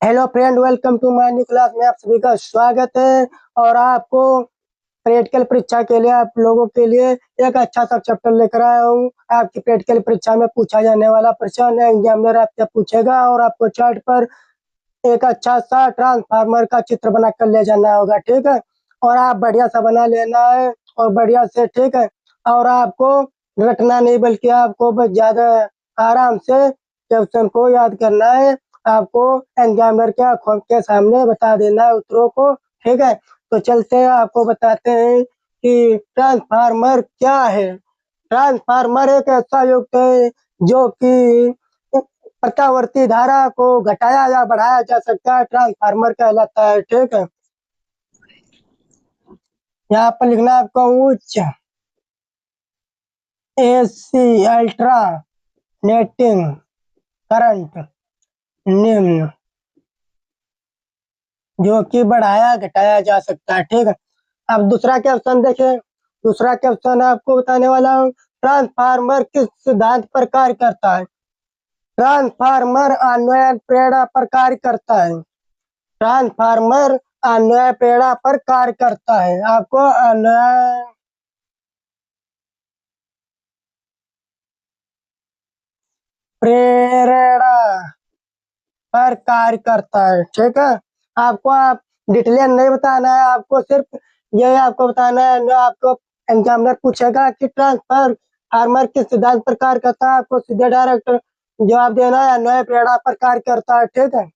Hello friend, welcome to my new class में आप सभी का स्वागत है। और आपको प्रैक्टिकल परीक्षा के लिए आप लोगों के लिए एक अच्छा सा चैप्टर लेकर आया हूँ। आपकी प्रैक्टिकल परीक्षा में पूछा जाने वाला प्रश्न एग्जामिनर आपसे पूछेगा और आपको चार्ट पर एक अच्छा सा ट्रांसफार्मर का चित्र बना कर ले जाना होगा, ठीक है। और आप बढ़िया सा बना लेना है और बढ़िया से, ठीक है। और आपको रटना नहीं बल्कि आपको बस ज्यादा आराम से क्वेश्चन को याद करना है। आपको एग्जामिनर के आंखों के सामने बता देना है उत्तरों को, ठीक है। तो चलते हैं, आपको बताते हैं कि ट्रांसफार्मर क्या है। ट्रांसफार्मर एक ऐसा युक्त है जो कि प्रत्यावर्ती धारा को घटाया या बढ़ाया जा सकता है, ट्रांसफार्मर कहलाता है, ठीक है। यहाँ पर लिखना है आपको उच्च एसी अल्टरनेटिंग करंट, निम्न जो कि बढ़ाया घटाया जा सकता है, ठीक है। अब दूसरा क्वेश्चन देखें। दूसरा क्वेश्चन आपको बताने वाला हूँ, ट्रांसफार्मर किस सिद्धांत पर कार्य करता है। ट्रांसफार्मर अन्वयन प्रेरणा पर कार्य करता है। ट्रांसफार्मर अन्वय प्रेरणा पर कार्य करता है। आपको अन्वय प्रेरणा पर कार्य करता है, ठीक है। आपको आप डिटेल नहीं बताना है, आपको सिर्फ ये आपको बताना है। जो आपको एग्जामिनर पूछेगा कि ट्रांसफर फार्मर किस सिद्धांत पर कार्य करता है, आपको सीधे डायरेक्ट जवाब देना है अन्वय प्रेरणा पर कार्य करता है, ठीक है।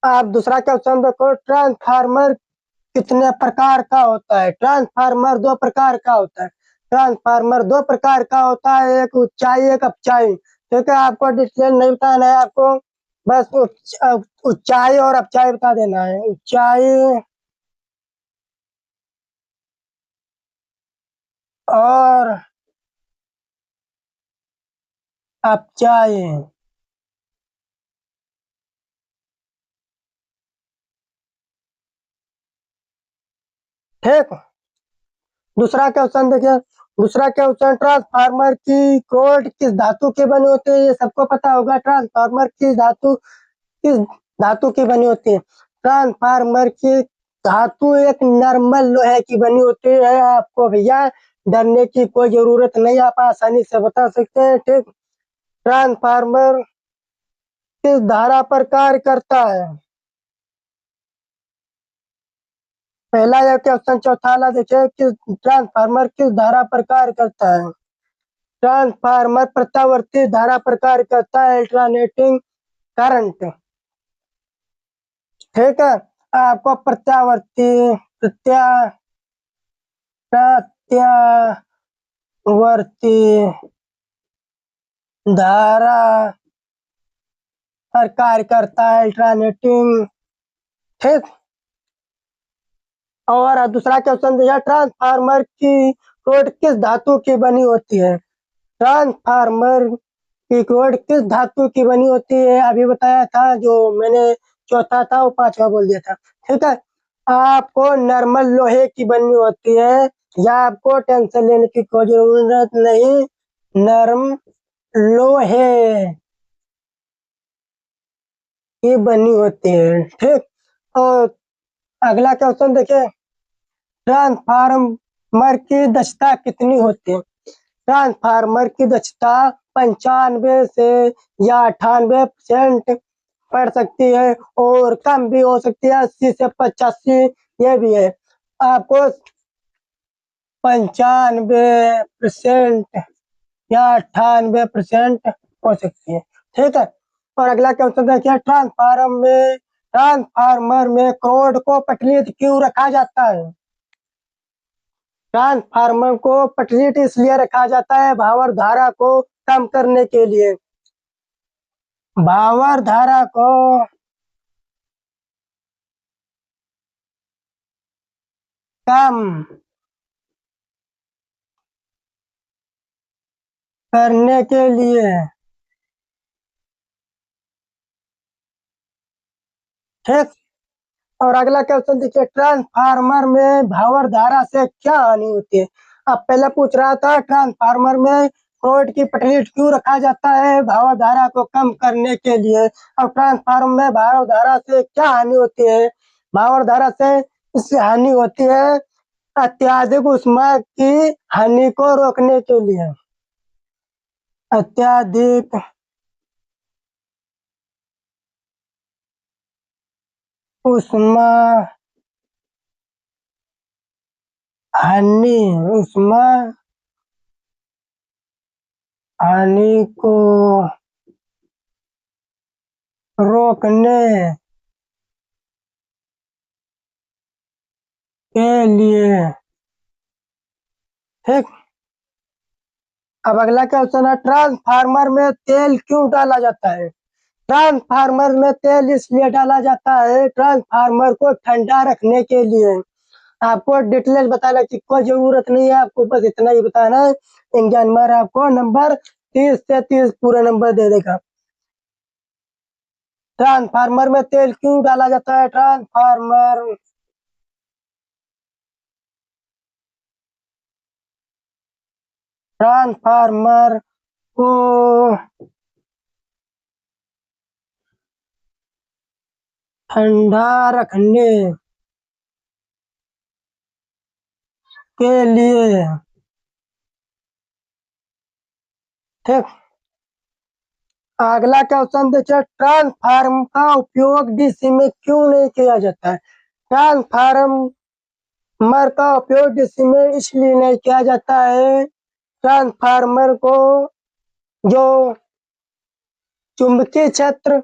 आप दूसरा क्वेश्चन देखो, ट्रांसफार्मर कितने प्रकार का होता है। ट्रांसफार्मर दो प्रकार का होता है। ट्रांसफार्मर दो प्रकार का होता है, एक ऊंचाई एक अपचाई, ठीक है। आपको डिटेल नहीं बताना है, आपको बस ऊंचाई और अपचाई बता देना है। ऊंचाई और अपचाई, ठीक। दूसरा क्वेश्चन देखिए। दूसरा क्वेश्चन, ट्रांसफार्मर की कोड किस धातु के बने होते हैं। ये सबको पता होगा, ट्रांसफार्मर की धातु किस धातु की बनी होती है। ट्रांसफार्मर की धातु एक नॉर्मल लोहे की बनी होती है। आपको भैया डरने की कोई जरूरत नहीं, आप आसानी से बता सकते हैं, ठीक। ट्रांसफार्मर किस धारा पर कार्य करता है। पहला यह क्वेश्चन। चौथा वाला देखिए, किस ट्रांसफार्मर किस धारा पर कार्य करता है। ट्रांसफार्मर प्रत्यावर्ती धारा पर कार्य करता है, अल्टरनेटिंग करंट, ठीक है। आपको प्रत्यावर्ती धारा पर कार्य करता है, अल्टरनेटिंग, ठीक। और दूसरा क्वेश्चन दिया, ट्रांसफार्मर की कोड किस धातु की बनी होती है। ट्रांसफार्मर की कोड किस धातु की बनी होती है, अभी बताया था। जो मैंने चौथा था वो पांचवा बोल दिया था, ठीक है। आपको नॉर्मल लोहे की बनी होती है, या आपको टेंशन लेने की कोई जरूरत नहीं। नरम लोहे की बनी होती है, ठीक। और अगला क्वेश्चन देखिए, ट्रांसफार्मर की दक्षता कितनी होती है। ट्रांसफार्मर की दक्षता 95 से या 98% पड़ सकती है और कम भी हो सकती है, 80 से 85 ये भी है। आपको 95% या 98% हो सकती है, ठीक है। और अगला क्वेश्चन देखिए, ट्रांसफार्मर में कोड को पटलित क्यों रखा जाता है। ट्रांसफार्मर को पटलित इसलिए रखा जाता है भावर धारा को कम करने के लिए। भावर धारा को कम करने के लिए, ठीक। और अगला क्वेश्चन देखिए, ट्रांसफार्मर में भावर धारा से क्या हानि होती है। अब पहले पूछ रहा था ट्रांसफार्मर में फ्लूइड की पटरी क्यों रखा जाता है? भाव धारा को कम करने के लिए। और ट्रांसफार्मर में भाव धारा से क्या हानि होती है? भाव धारा से इससे हानि होती है अत्यधिक ऊष्मा की हानि को रोकने के लिए। अत्यधिक ऊष्मा हानि ऊष्मा हानि को रोकने के लिए। ठीक। अब अगला क्वेश्चन है, ट्रांसफार्मर में तेल क्यों डाला जाता है? ट्रांसफार्मर में तेल इसलिए डाला जाता है ट्रांसफार्मर को ठंडा रखने के लिए। आपको डिटेल्स बताने की कोई जरूरत नहीं है, आपको बस इतना ही बताना है। एग्जामिनर आपको नंबर 30 से 30 पूरे नंबर दे देगा। ट्रांसफार्मर में तेल क्यों डाला जाता है? ट्रांसफार्मर को ठंडा रखने के लिए। ठीक। अगला क्वेश्चन देखिए, ट्रांसफार्मर का उपयोग डीसी में क्यों नहीं किया जाता है? ट्रांसफार्मर का उपयोग डीसी में इसलिए नहीं किया जाता है, ट्रांसफार्मर को जो चुंबकीय क्षेत्र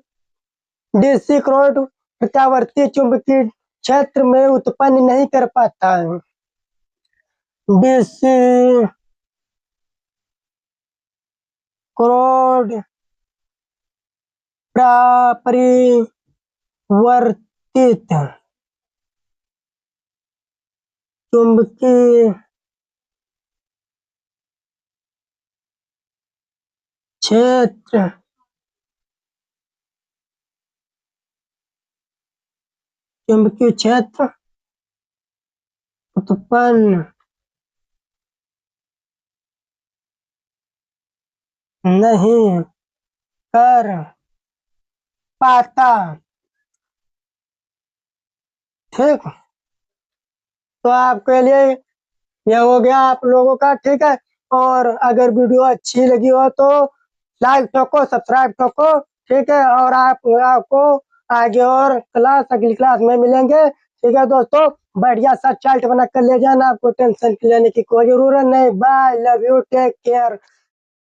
डीसी करंट प्रत्यावर्ती चुंबकीय क्षेत्र में उत्पन्न नहीं कर पाता है। डीसी करंट परिवर्तित चुंबकीय क्षेत्र उत्पन्न नहीं कर पाता। ठीक। तो आपके लिए यह हो गया आप लोगों का। ठीक है। और अगर वीडियो अच्छी लगी हो तो लाइक ठोको, सब्सक्राइब ठोको। ठीक है। और आपको आगे और अगली क्लास में मिलेंगे। ठीक है दोस्तों, बढ़िया सा चार्ट बना कर ले जाना, आपको टेंशन लेने की कोई जरूरत नहीं। Bye, love you, take care.